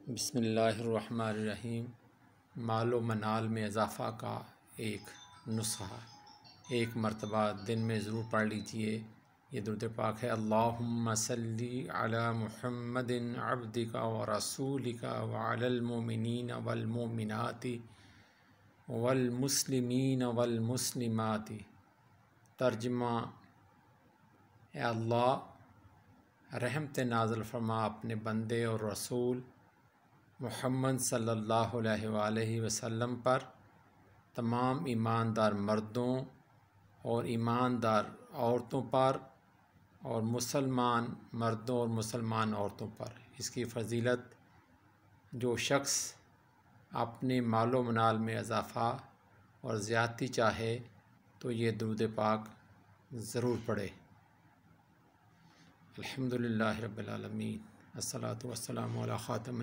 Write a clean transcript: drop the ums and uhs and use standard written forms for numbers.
بسم اللہ الرحمن الرحیم۔ مال و منال میں اضافہ کا ایک نسخہ ایک مرتبہ دن میں ضرور پڑھ لیجئے۔ یہ درود پاک ہے: اللہم صلی علی محمد عبدک و رسولک وعلی المؤمنین والمؤمنات والمسلمین والمسلمات۔ ترجمہ: اے اللہ، رحمت نازل فرما اپنے بندے اور رسول محمد صلی اللہ علیہ وآلہ وسلم پر، تمام ایماندار مردوں اور ایماندار عورتوں پر، اور مسلمان مردوں اور مسلمان عورتوں پر۔ اس کی فضیلت: جو شخص اپنے مال و منال میں اضافہ اور زیادتی چاہے تو یہ درود پاک ضرور پڑھے۔ الحمدللہ رب العالمین، الصلاۃ والسلام علی خاتم